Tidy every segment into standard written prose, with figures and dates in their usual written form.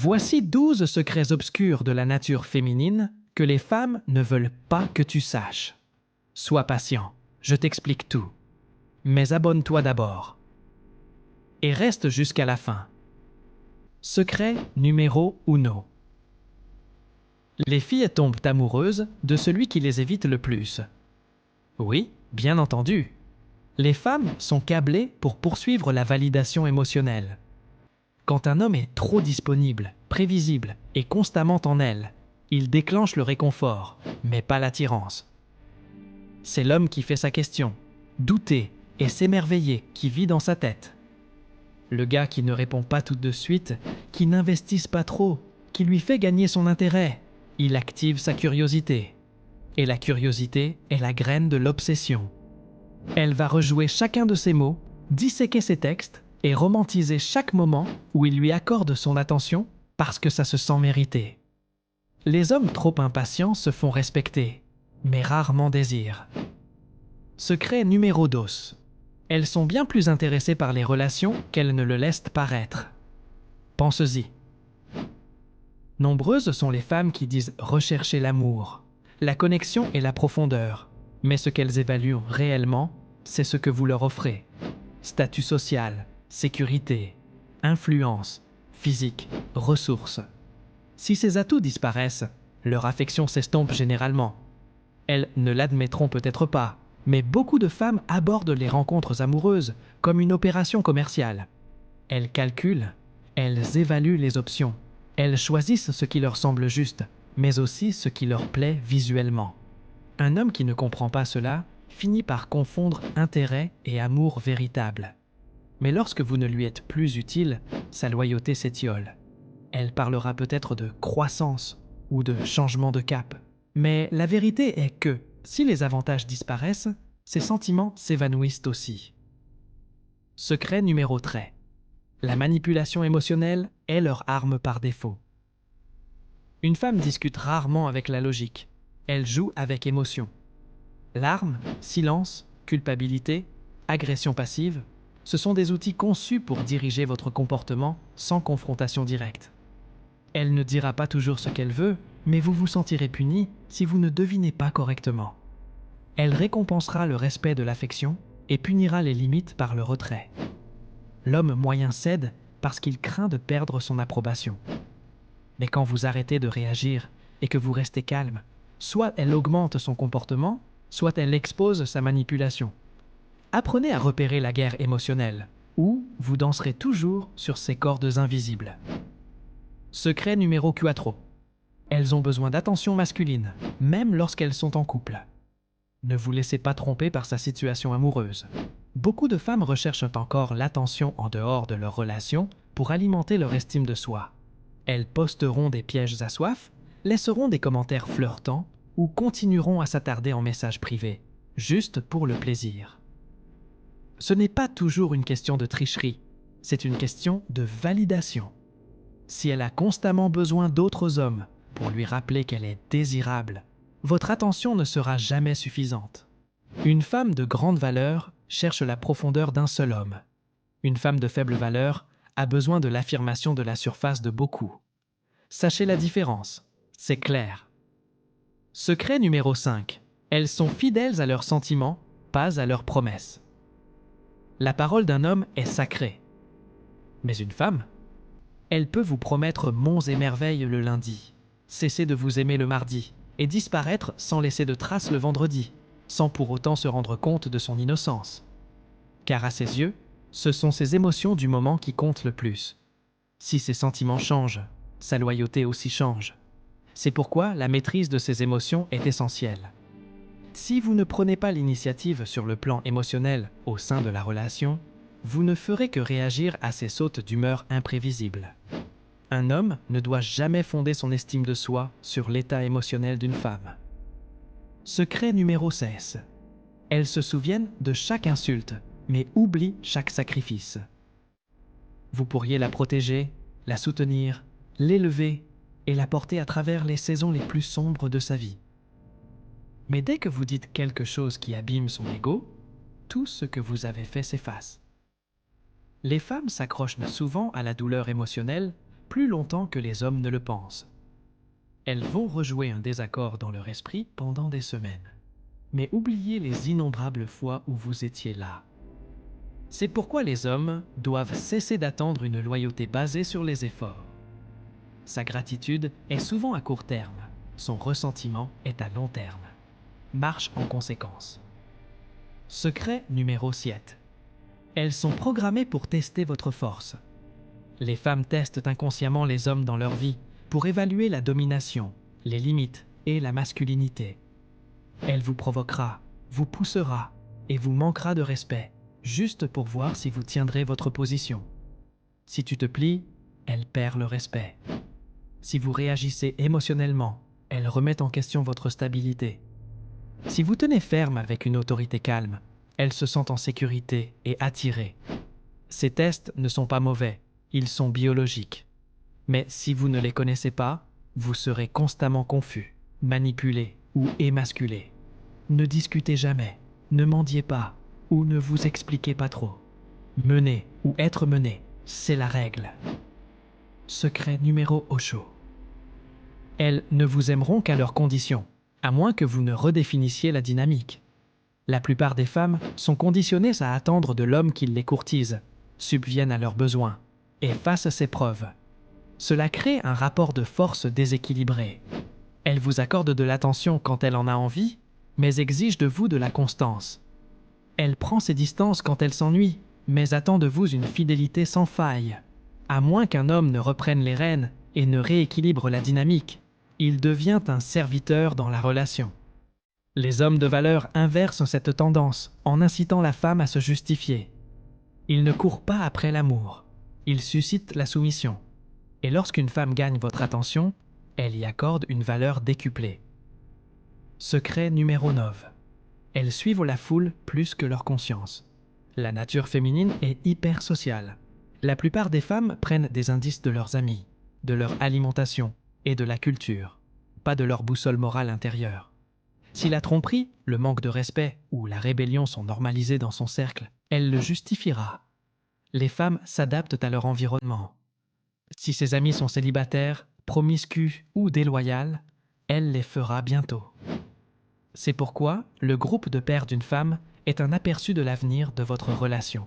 Voici 12 secrets obscurs de la nature féminine que les femmes ne veulent pas que tu saches. Sois patient, je t'explique tout. Mais abonne-toi d'abord. Et reste jusqu'à la fin. Secret numéro 1. Les filles tombent amoureuses de celui qui les évite le plus. Oui, bien entendu. Les femmes sont câblées pour poursuivre la validation émotionnelle. Quand un homme est trop disponible, prévisible et constamment en elle, il déclenche le réconfort, mais pas l'attirance. C'est l'homme qui fait sa question, douter et s'émerveiller qui vit dans sa tête. Le gars qui ne répond pas tout de suite, qui n'investisse pas trop, qui lui fait gagner son intérêt, il active sa curiosité. Et la curiosité est la graine de l'obsession. Elle va rejouer chacun de ses mots, disséquer ses textes et romantiser chaque moment où il lui accorde son attention parce que ça se sent mérité. Les hommes trop impatients se font respecter, mais rarement désirent. Secret numéro 2. Elles sont bien plus intéressées par les relations qu'elles ne le laissent paraître. Pense-y. Nombreuses sont les femmes qui disent rechercher l'amour, la connexion et la profondeur, mais ce qu'elles évaluent réellement, c'est ce que vous leur offrez. Statut social, sécurité, influence, physique, ressources. Si ces atouts disparaissent, leur affection s'estompe généralement. Elles ne l'admettront peut-être pas, mais beaucoup de femmes abordent les rencontres amoureuses comme une opération commerciale. Elles calculent, elles évaluent les options, elles choisissent ce qui leur semble juste, mais aussi ce qui leur plaît visuellement. Un homme qui ne comprend pas cela finit par confondre intérêt et amour véritable. Mais lorsque vous ne lui êtes plus utile, sa loyauté s'étiole. Elle parlera peut-être de croissance ou de changement de cap. Mais la vérité est que, si les avantages disparaissent, ses sentiments s'évanouissent aussi. Secret numéro 3. La manipulation émotionnelle est leur arme par défaut. Une femme discute rarement avec la logique. Elle joue avec émotion. Larmes, silence, culpabilité, agression passive, ce sont des outils conçus pour diriger votre comportement sans confrontation directe. Elle ne dira pas toujours ce qu'elle veut, mais vous vous sentirez puni si vous ne devinez pas correctement. Elle récompensera le respect de l'affection et punira les limites par le retrait. L'homme moyen cède parce qu'il craint de perdre son approbation. Mais quand vous arrêtez de réagir et que vous restez calme, soit elle augmente son comportement, soit elle expose sa manipulation. Apprenez à repérer la guerre émotionnelle, ou vous danserez toujours sur ces cordes invisibles. Secret numéro 4. Elles ont besoin d'attention masculine, même lorsqu'elles sont en couple. Ne vous laissez pas tromper par sa situation amoureuse. Beaucoup de femmes recherchent encore l'attention en dehors de leur relation pour alimenter leur estime de soi. Elles posteront des pièges à soif, laisseront des commentaires flirtants ou continueront à s'attarder en messages privés, juste pour le plaisir. Ce n'est pas toujours une question de tricherie, c'est une question de validation. Si elle a constamment besoin d'autres hommes pour lui rappeler qu'elle est désirable, votre attention ne sera jamais suffisante. Une femme de grande valeur cherche la profondeur d'un seul homme. Une femme de faible valeur a besoin de l'affirmation de la surface de beaucoup. Sachez la différence, c'est clair. Secret numéro 5. Elles sont fidèles à leurs sentiments, pas à leurs promesses. La parole d'un homme est sacrée. Mais une femme, elle peut vous promettre monts et merveilles le lundi, cesser de vous aimer le mardi et disparaître sans laisser de traces le vendredi, sans pour autant se rendre compte de son innocence. Car à ses yeux, ce sont ses émotions du moment qui comptent le plus. Si ses sentiments changent, sa loyauté aussi change. C'est pourquoi la maîtrise de ses émotions est essentielle. Si vous ne prenez pas l'initiative sur le plan émotionnel au sein de la relation, vous ne ferez que réagir à ces sautes d'humeur imprévisibles. Un homme ne doit jamais fonder son estime de soi sur l'état émotionnel d'une femme. Secret numéro 16. Elles se souviennent de chaque insulte, mais oublient chaque sacrifice. Vous pourriez la protéger, la soutenir, l'élever et la porter à travers les saisons les plus sombres de sa vie. Mais dès que vous dites quelque chose qui abîme son ego, tout ce que vous avez fait s'efface. Les femmes s'accrochent souvent à la douleur émotionnelle plus longtemps que les hommes ne le pensent. Elles vont rejouer un désaccord dans leur esprit pendant des semaines. Mais oubliez les innombrables fois où vous étiez là. C'est pourquoi les hommes doivent cesser d'attendre une loyauté basée sur les efforts. Sa gratitude est souvent à court terme, son ressentiment est à long terme. Marche en conséquence. Secret numéro 7. Elles sont programmées pour tester votre force. Les femmes testent inconsciemment les hommes dans leur vie pour évaluer la domination, les limites et la masculinité. Elle vous provoquera, vous poussera et vous manquera de respect, juste pour voir si vous tiendrez votre position. Si tu te plies, elle perd le respect. Si vous réagissez émotionnellement, elle remet en question votre stabilité. Si vous tenez ferme avec une autorité calme, elle se sent en sécurité et attirée. Ces tests ne sont pas mauvais, ils sont biologiques. Mais si vous ne les connaissez pas, vous serez constamment confus, manipulé ou émasculé. Ne discutez jamais, ne mendiez pas ou ne vous expliquez pas trop. Mener ou être mené, c'est la règle. Secret numéro au chaud. Elles ne vous aimeront qu'à leurs conditions, à moins que vous ne redéfinissiez la dynamique. La plupart des femmes sont conditionnées à attendre de l'homme qu'il les courtise, subvienne à leurs besoins et fasse ses preuves. Cela crée un rapport de force déséquilibré. Elle vous accorde de l'attention quand elle en a envie, mais exige de vous de la constance. Elle prend ses distances quand elle s'ennuie, mais attend de vous une fidélité sans faille. À moins qu'un homme ne reprenne les rênes et ne rééquilibre la dynamique, il devient un serviteur dans la relation. Les hommes de valeur inversent cette tendance en incitant la femme à se justifier. Ils ne courent pas après l'amour, ils suscitent la soumission. Et lorsqu'une femme gagne votre attention, elle y accorde une valeur décuplée. Secret numéro 9. Elles suivent la foule plus que leur conscience. La nature féminine est hyper sociale. La plupart des femmes prennent des indices de leurs amis, de leur alimentation et de la culture, pas de leur boussole morale intérieure. Si la tromperie, le manque de respect ou la rébellion sont normalisés dans son cercle, elle le justifiera. Les femmes s'adaptent à leur environnement. Si ses amis sont célibataires, promiscues ou déloyales, elle les fera bientôt. C'est pourquoi le groupe de pères d'une femme est un aperçu de l'avenir de votre relation.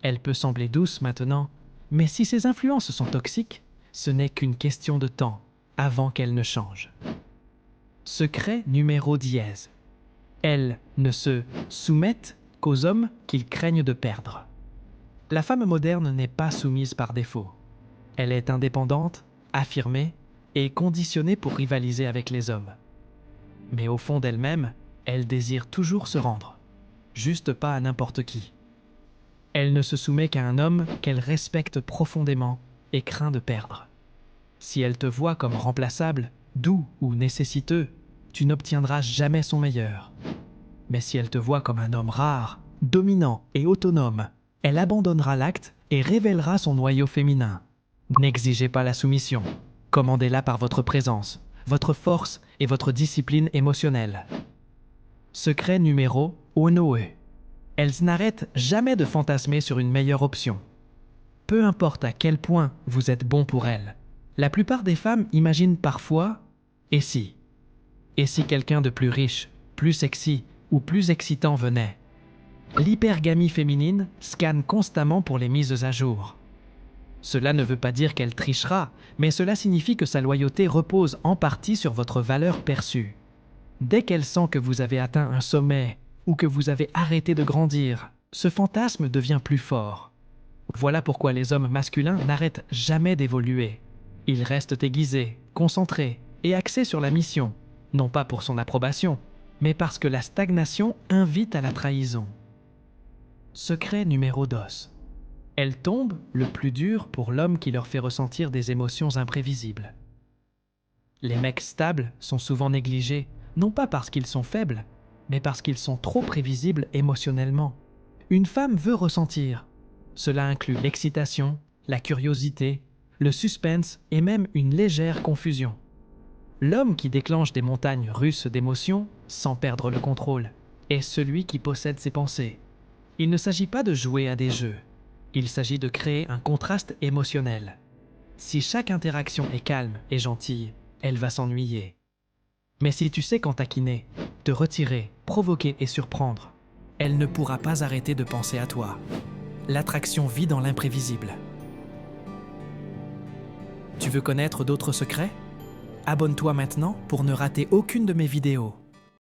Elle peut sembler douce maintenant, mais si ses influences sont toxiques, ce n'est qu'une question de temps avant qu'elle ne change. Secret numéro 10. Elles ne se soumettent qu'aux hommes qu'ils craignent de perdre. La femme moderne n'est pas soumise par défaut. Elle est indépendante, affirmée et conditionnée pour rivaliser avec les hommes. Mais au fond d'elle-même, elle désire toujours se rendre, juste pas à n'importe qui. Elle ne se soumet qu'à un homme qu'elle respecte profondément et craint de perdre. Si elle te voit comme remplaçable, doux ou nécessiteux, tu n'obtiendras jamais son meilleur. Mais si elle te voit comme un homme rare, dominant et autonome, elle abandonnera l'acte et révélera son noyau féminin. N'exigez pas la soumission, commandez-la par votre présence, votre force et votre discipline émotionnelle. Secret numéro Onoe. Elles n'arrêtent jamais de fantasmer sur une meilleure option. Peu importe à quel point vous êtes bon pour elles, la plupart des femmes imaginent parfois « et si ?» Et si quelqu'un de plus riche, plus sexy ou plus excitant venait? L'hypergamie féminine scanne constamment pour les mises à jour. Cela ne veut pas dire qu'elle trichera, mais cela signifie que sa loyauté repose en partie sur votre valeur perçue. Dès qu'elle sent que vous avez atteint un sommet ou que vous avez arrêté de grandir, ce fantasme devient plus fort. Voilà pourquoi les hommes masculins n'arrêtent jamais d'évoluer. Ils restent aiguisés, concentrés et axés sur la mission, non pas pour son approbation, mais parce que la stagnation invite à la trahison. Secret numéro 2. Elles tombent le plus dur pour l'homme qui leur fait ressentir des émotions imprévisibles. Les mecs stables sont souvent négligés, non pas parce qu'ils sont faibles, mais parce qu'ils sont trop prévisibles émotionnellement. Une femme veut ressentir. Cela inclut l'excitation, la curiosité, le suspense et même une légère confusion. L'homme qui déclenche des montagnes russes d'émotions, sans perdre le contrôle, est celui qui possède ses pensées. Il ne s'agit pas de jouer à des jeux. Il s'agit de créer un contraste émotionnel. Si chaque interaction est calme et gentille, elle va s'ennuyer. Mais si tu sais quand taquiner, te retirer, provoquer et surprendre, elle ne pourra pas arrêter de penser à toi. L'attraction vit dans l'imprévisible. Tu veux connaître d'autres secrets? Abonne-toi maintenant pour ne rater aucune de mes vidéos.